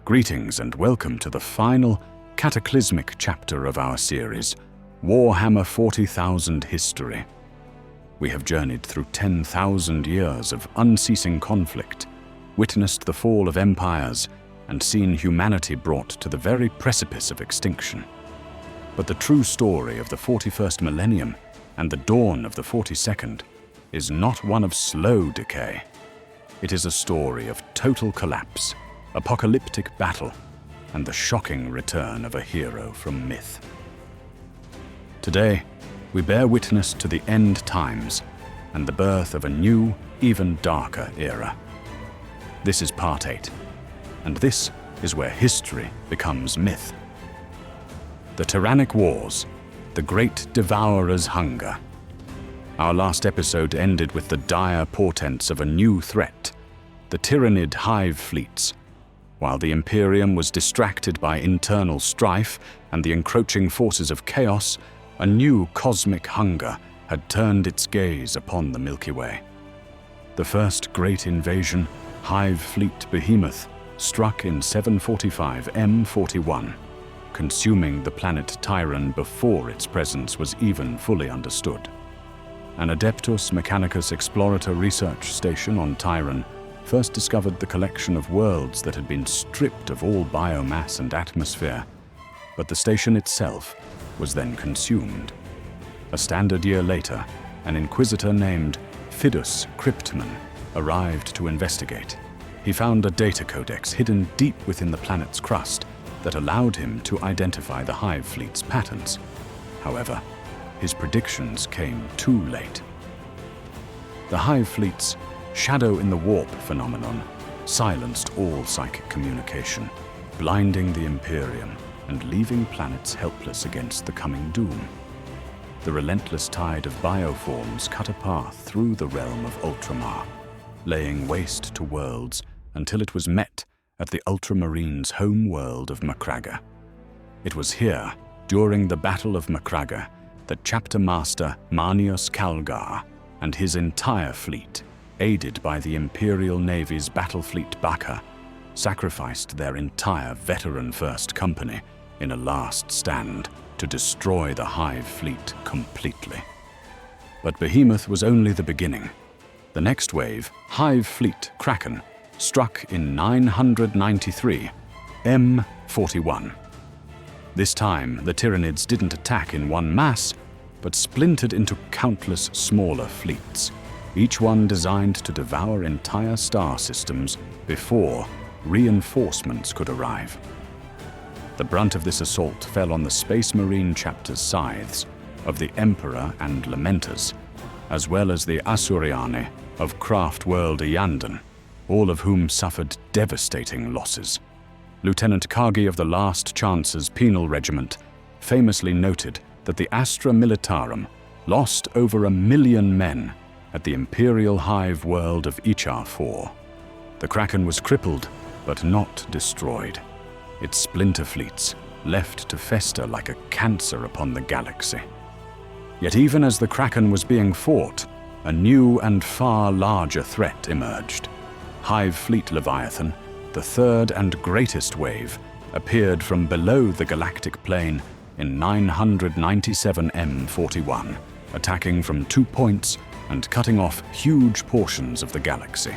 Greetings and welcome to the final, cataclysmic chapter of our series, Warhammer 40,000 History. We have journeyed through 10,000 years of unceasing conflict, witnessed the fall of empires, and seen humanity brought to the very precipice of extinction. But the true story of the 41st millennium and the dawn of the 42nd is not one of slow decay. It is a story of total collapse, apocalyptic battle, and the shocking return of a hero from myth. Today, we bear witness to the end times and the birth of a new, even darker era. This is part 8, and this is where history becomes myth. The Tyrannic Wars, the Great Devourer's hunger. Our last episode ended with the dire portents of a new threat, the Tyranid Hive fleets. While the Imperium was distracted by internal strife and the encroaching forces of chaos, a new cosmic hunger had turned its gaze upon the Milky Way. The first great invasion, Hive Fleet Behemoth, struck in 745 M41, consuming the planet Tyran before its presence was even fully understood. An Adeptus Mechanicus Explorator research station on Tyran first discovered the collection of worlds that had been stripped of all biomass and atmosphere, but the station itself was then consumed. A standard year later, an inquisitor named Fidus Cryptman arrived to investigate. He found a data codex hidden deep within the planet's crust that allowed him to identify the Hive fleet's patterns. However, his predictions came too late. The Hive fleet's shadow in the warp phenomenon silenced all psychic communication, blinding the Imperium and leaving planets helpless against the coming doom. The relentless tide of bioforms cut a path through the realm of Ultramar, laying waste to worlds until it was met at the Ultramarines' home world of Macragge. It was here, during the Battle of Macragge, that Chapter Master Manius Calgar and his entire fleet, aided by the Imperial Navy's Battlefleet Baka, sacrificed their entire veteran First Company in a last stand to destroy the Hive fleet completely. But Behemoth was only the beginning. The next wave, Hive Fleet Kraken, struck in 993, M41. This time, the Tyranids didn't attack in one mass, but splintered into countless smaller fleets, each one designed to devour entire star systems before reinforcements could arrive. The brunt of this assault fell on the Space Marine chapter's scythes of the Emperor and Lamenters, as well as the Asuriani of Craft World Iyanden, all of whom suffered devastating losses. Lieutenant Kagi of the Last Chance's Penal Regiment famously noted that the Astra Militarum lost over 1 million men at the Imperial Hive world of Ichar IV. The Kraken was crippled, but not destroyed. Its splinter fleets left to fester like a cancer upon the galaxy. Yet even as the Kraken was being fought, a new and far larger threat emerged. Hive Fleet Leviathan, the third and greatest wave, appeared from below the galactic plane in 997 M41, attacking from 2 points and cutting off huge portions of the galaxy.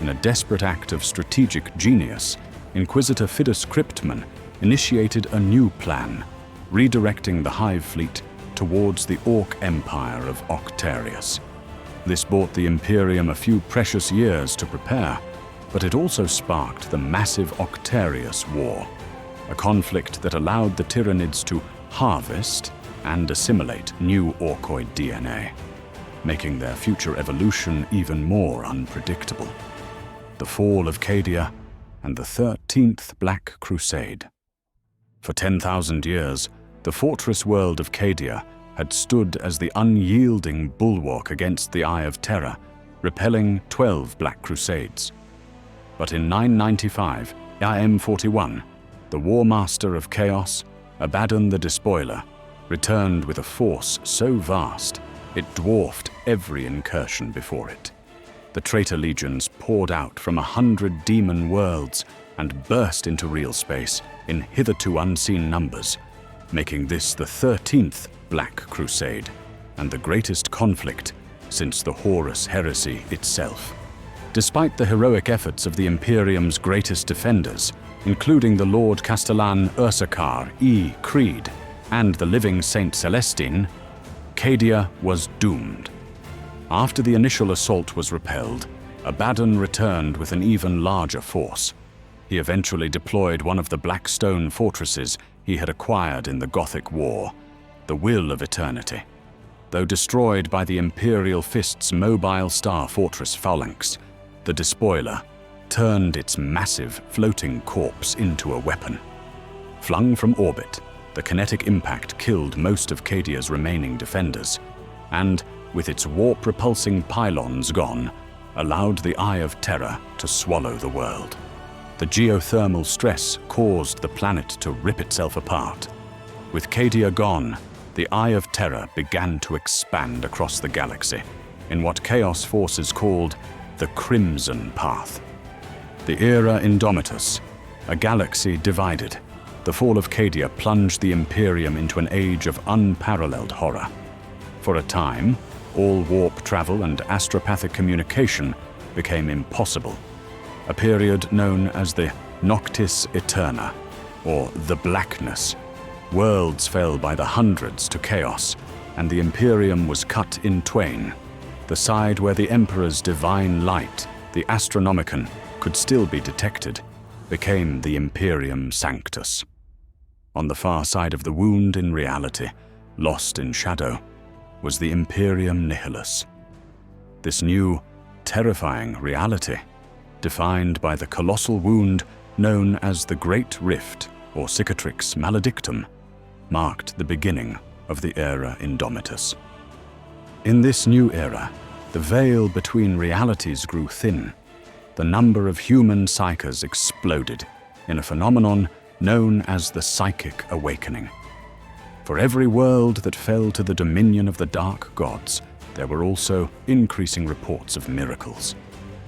In a desperate act of strategic genius, Inquisitor Fidus Cryptman initiated a new plan, redirecting the Hive fleet towards the Orc Empire of Octarius. This bought the Imperium a few precious years to prepare, but it also sparked the massive Octarius War, a conflict that allowed the Tyranids to harvest and assimilate new Orcoid DNA, making their future evolution even more unpredictable. The fall of Cadia and the 13th Black Crusade. For 10,000 years, the fortress world of Cadia had stood as the unyielding bulwark against the Eye of Terror, repelling 12 Black Crusades. But in 995, IM41, the War Master of Chaos, Abaddon the Despoiler, returned with a force so vast it dwarfed every incursion before it. The traitor legions poured out from 100 demon worlds and burst into real space in hitherto unseen numbers, making this the 13th Black Crusade and the greatest conflict since the Horus Heresy itself. Despite the heroic efforts of the Imperium's greatest defenders, including the Lord Castellan Ursarkar E. Creed and the living Saint Celestine, Cadia was doomed. After the initial assault was repelled, Abaddon returned with an even larger force. He eventually deployed one of the black stone fortresses he had acquired in the Gothic War, the Will of Eternity. Though destroyed by the Imperial Fist's mobile star fortress phalanx, the despoiler turned its massive floating corpse into a weapon. Flung from orbit, the kinetic impact killed most of Cadia's remaining defenders, and, with its warp-repulsing pylons gone, allowed the Eye of Terror to swallow the world. The geothermal stress caused the planet to rip itself apart. With Cadia gone, the Eye of Terror began to expand across the galaxy in what Chaos forces called the Crimson Path. The Era Indomitus, a galaxy divided, the fall of Cadia plunged the Imperium into an age of unparalleled horror. For a time, all warp travel and astropathic communication became impossible. A period known as the Noctis Eterna, or the Blackness. Worlds fell by the hundreds to chaos, and the Imperium was cut in twain. The side where the Emperor's divine light, the Astronomicon, could still be detected, became the Imperium Sanctus. On the far side of the wound in reality, lost in shadow, was the Imperium Nihilus. This new, terrifying reality, defined by the colossal wound known as the Great Rift, or Cicatrix Maledictum, marked the beginning of the Era Indomitus. In this new era, the veil between realities grew thin. The number of human psychers exploded in a phenomenon known as the Psychic Awakening. For every world that fell to the dominion of the dark gods, there were also increasing reports of miracles,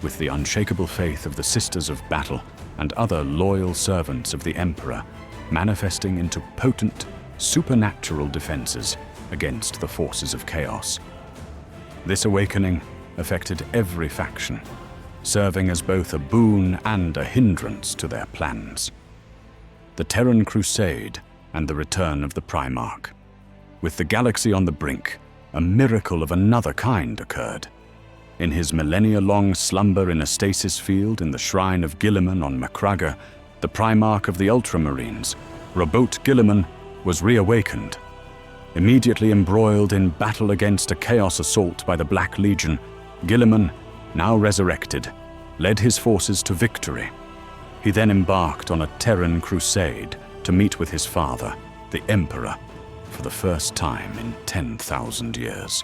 with the unshakable faith of the Sisters of Battle and other loyal servants of the Emperor manifesting into potent, supernatural defenses against the forces of chaos. This awakening affected every faction, serving as both a boon and a hindrance to their plans. The Terran Crusade and the return of the Primarch. With the galaxy on the brink, a miracle of another kind occurred. In his millennia-long slumber in a stasis field in the shrine of Guilliman on Macragge, the Primarch of the Ultramarines, Robot Guilliman, was reawakened. Immediately embroiled in battle against a chaos assault by the Black Legion, Guilliman, now resurrected, led his forces to victory. He then embarked on a Terran crusade to meet with his father, the Emperor, for the first time in 10,000 years.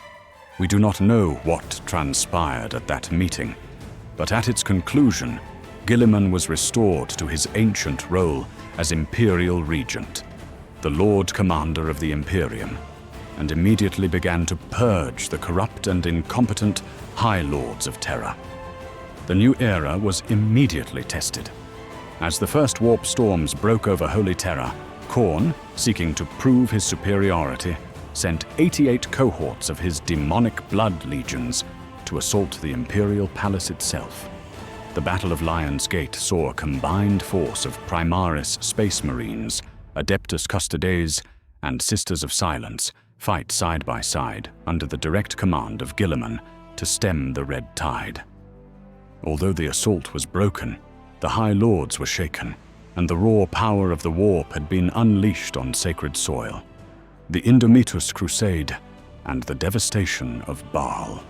We do not know what transpired at that meeting, but at its conclusion, Guilliman was restored to his ancient role as Imperial Regent, the Lord Commander of the Imperium, and immediately began to purge the corrupt and incompetent High Lords of Terra. The new era was immediately tested. As the first warp storms broke over Holy Terra, Khorne, seeking to prove his superiority, sent 88 cohorts of his demonic blood legions to assault the Imperial Palace itself. The Battle of Lion's Gate saw a combined force of Primaris Space Marines, Adeptus Custodes, and Sisters of Silence fight side by side under the direct command of Guilliman to stem the red tide. Although the assault was broken, the High Lords were shaken, and the raw power of the warp had been unleashed on sacred soil. The Indomitus Crusade and the devastation of Baal.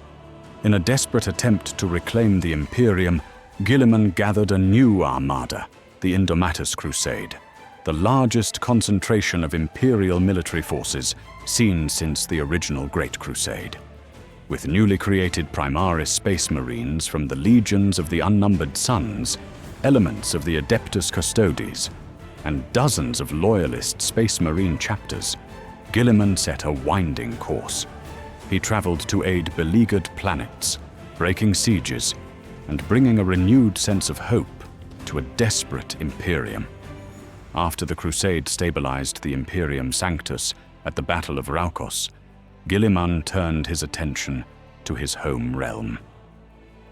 In a desperate attempt to reclaim the Imperium, Guilliman gathered a new armada, the Indomatus Crusade, the largest concentration of Imperial military forces seen since the original Great Crusade. With newly created Primaris Space Marines from the legions of the Unnumbered Suns, elements of the Adeptus Custodes, and dozens of loyalist Space Marine chapters, Guilliman set a winding course. He traveled to aid beleaguered planets, breaking sieges, and bringing a renewed sense of hope to a desperate Imperium. After the Crusade stabilized the Imperium Sanctus at the Battle of Raukos, Guilliman turned his attention to his home realm.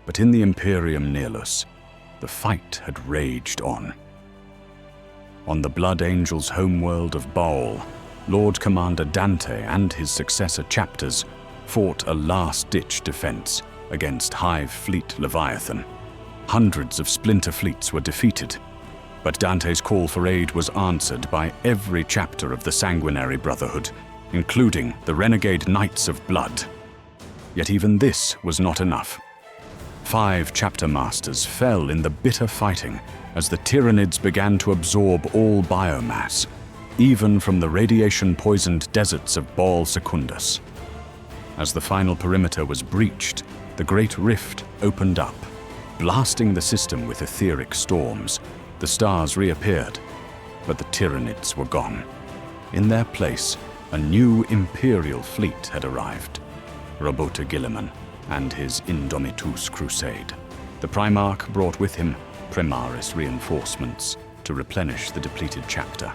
But in the Imperium Nihilus, the fight had raged on. On the Blood Angel's homeworld of Baal, Lord Commander Dante and his successor chapters fought a last-ditch defense against Hive Fleet Leviathan. Hundreds of splinter fleets were defeated, but Dante's call for aid was answered by every chapter of the Sanguinary Brotherhood, including the renegade Knights of Blood. Yet even this was not enough. 5 chapter masters fell in the bitter fighting as the Tyranids began to absorb all biomass, even from the radiation-poisoned deserts of Baal Secundus. As the final perimeter was breached, the Great Rift opened up, blasting the system with etheric storms. The stars reappeared, but the Tyranids were gone. In their place, a new Imperial fleet had arrived, Robota Guilliman and his Indomitus Crusade. The Primarch brought with him Primaris reinforcements to replenish the depleted chapter,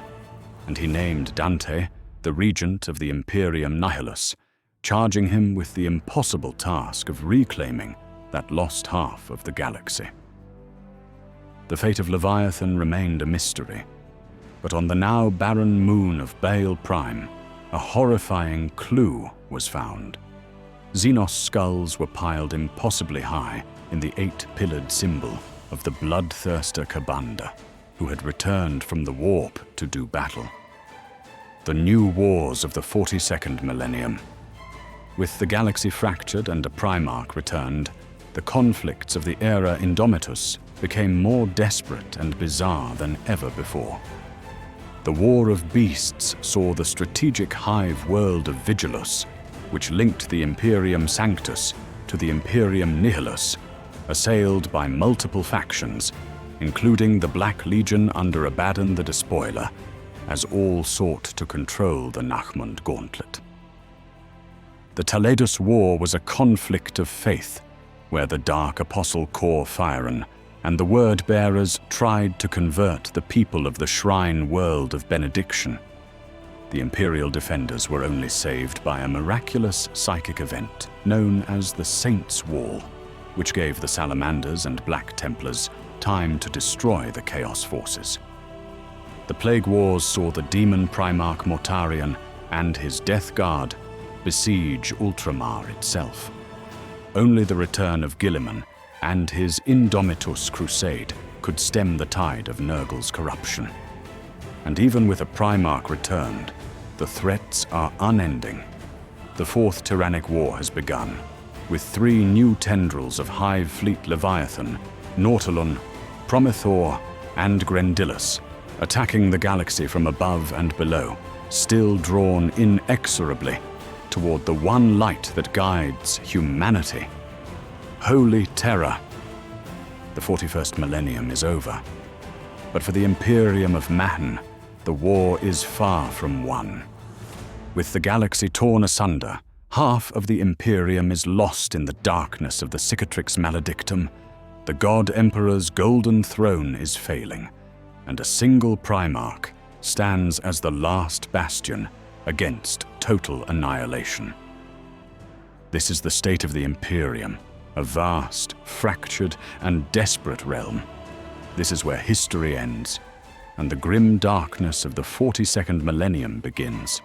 and he named Dante the regent of the Imperium Nihilus, charging him with the impossible task of reclaiming that lost half of the galaxy. The fate of Leviathan remained a mystery, but on the now barren moon of Baal Prime, a horrifying clue was found. Xenos skulls were piled impossibly high in the 8-pillared symbol of the bloodthirster Kabanda, who had returned from the warp to do battle. The new wars of the 42nd millennium. With the galaxy fractured and a Primarch returned, the conflicts of the era Indomitus became more desperate and bizarre than ever before. The War of Beasts saw the strategic hive world of Vigilus, which linked the Imperium Sanctus to the Imperium Nihilus, assailed by multiple factions, including the Black Legion under Abaddon the Despoiler, as all sought to control the Nachmund Gauntlet. The Taledus War was a conflict of faith, where the Dark Apostle Kor Fyron and the Word-Bearers tried to convert the people of the Shrine world of Benediction. The Imperial defenders were only saved by a miraculous psychic event known as the Saints' Wall, which gave the Salamanders and Black Templars time to destroy the Chaos forces. The Plague Wars saw the demon Primarch Mortarion and his Death Guard besiege Ultramar itself. Only the return of Guilliman and his Indomitus Crusade could stem the tide of Nurgle's corruption. And even with a Primarch returned, the threats are unending. The 4th Tyrannic War has begun, with 3 new tendrils of Hive Fleet Leviathan, Nautilon, Promethor, and Grendilus, attacking the galaxy from above and below, still drawn inexorably toward the one light that guides humanity. Holy Terra. The 41st millennium is over, but for the Imperium of Mahn, the war is far from won. With the galaxy torn asunder, half of the Imperium is lost in the darkness of the Cicatrix Maledictum. The God Emperor's golden throne is failing, and a single Primarch stands as the last bastion against total annihilation. This is the state of the Imperium, a vast, fractured, and desperate realm. This is where history ends, and the grim darkness of the 42nd millennium begins.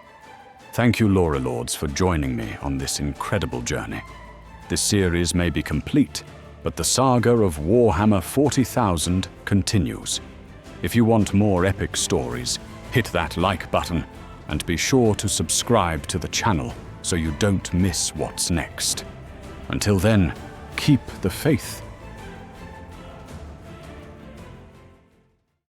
Thank you, Lore Lords, for joining me on this incredible journey. This series may be complete, but the saga of Warhammer 40,000 continues. If you want more epic stories, hit that like button, and be sure to subscribe to the channel so you don't miss what's next. Until then, keep the faith